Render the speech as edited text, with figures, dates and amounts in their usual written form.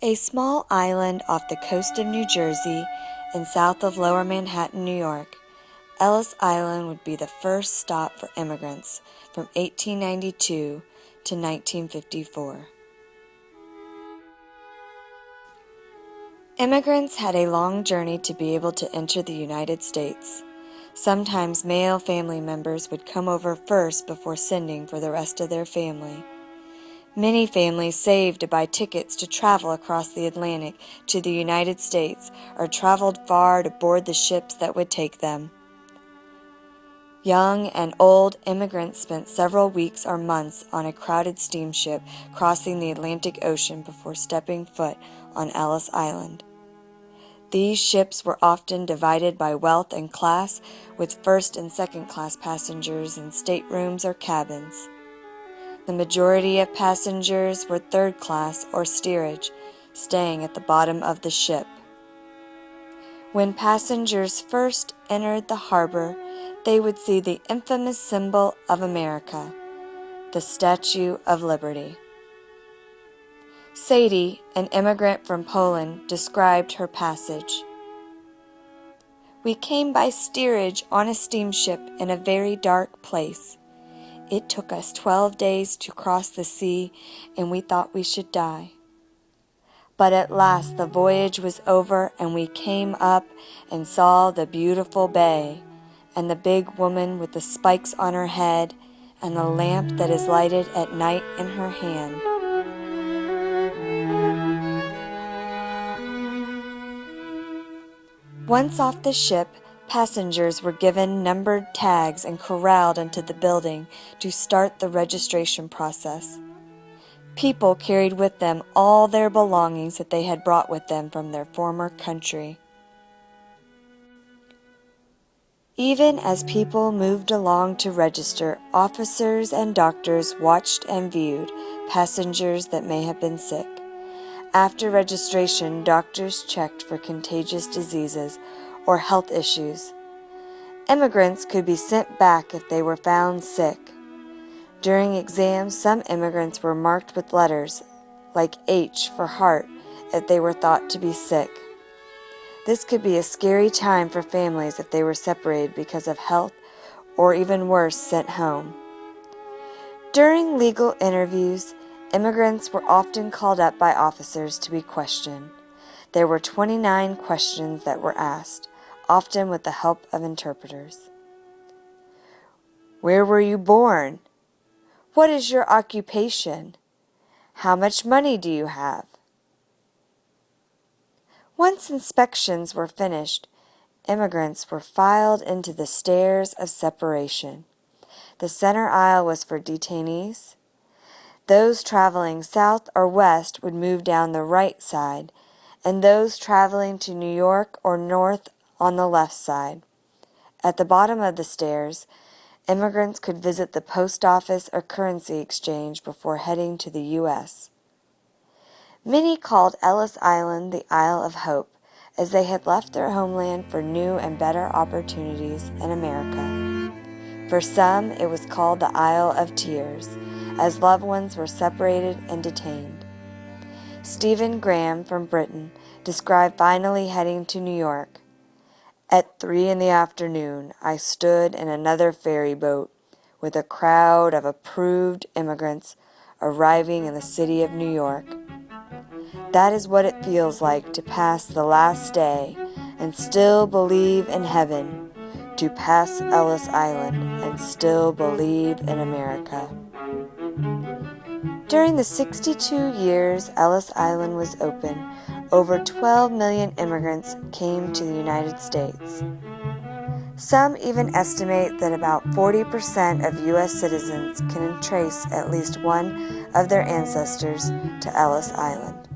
A small island off the coast of New Jersey and south of Lower Manhattan, New York, Ellis Island would be the first stop for immigrants from 1892 to 1954. Immigrants had a long journey to be able to enter the United States. Sometimes male family members would come over first before sending for the rest of their family. Many families saved to buy tickets to travel across the Atlantic to the United States or traveled far to board the ships that would take them. Young and old immigrants spent several weeks or months on a crowded steamship crossing the Atlantic Ocean before stepping foot on Ellis Island. These ships were often divided by wealth and class, with first and second class passengers in staterooms or cabins. The majority of passengers were third class or steerage, staying at the bottom of the ship. When passengers first entered the harbor, they would see the infamous symbol of America, the Statue of Liberty. Sadie, an immigrant from Poland, described her passage. "We came by steerage on a steamship in a very dark place. It took us 12 days to cross the sea, and we thought we should die. But at last the voyage was over, and we came up and saw the beautiful bay, and the big woman with the spikes on her head, and the lamp that is lighted at night in her hand. Once off the ship, passengers were given numbered tags and corralled into the building to start the registration process. People carried with them all their belongings that they had brought with them from their former country. Even as people moved along to register, officers and doctors watched and viewed passengers that may have been sick. After registration, doctors checked for contagious diseases or health issues. Immigrants could be sent back if they were found sick. During exams, some immigrants were marked with letters, like H for heart, if they were thought to be sick. This could be a scary time for families if they were separated because of health, or even worse, sent home. During legal interviews, immigrants were often called up by officers to be questioned. There were 29 questions that were asked, often with the help of interpreters. Where were you born? What is your occupation? How much money do you have? Once inspections were finished, immigrants were filed into the stairs of separation. The center aisle was for detainees. Those traveling south or west would move down the right side, and those traveling to New York or north on the left side. At the bottom of the stairs, immigrants could visit the post office or currency exchange before heading to the U.S. Many called Ellis Island the Isle of Hope, as they had left their homeland for new and better opportunities in America. For some, it was called the Isle of Tears, as loved ones were separated and detained. Stephen Graham from Britain described finally heading to New York. At 3 p.m, I stood in another ferry boat with a crowd of approved immigrants arriving in the city of New York. That is what it feels like to pass the last day and still believe in heaven, to pass Ellis Island and still believe in America. During the 62 years Ellis Island was open, over 12 million immigrants came to the United States. Some even estimate that about 40% of U.S. citizens can trace at least one of their ancestors to Ellis Island.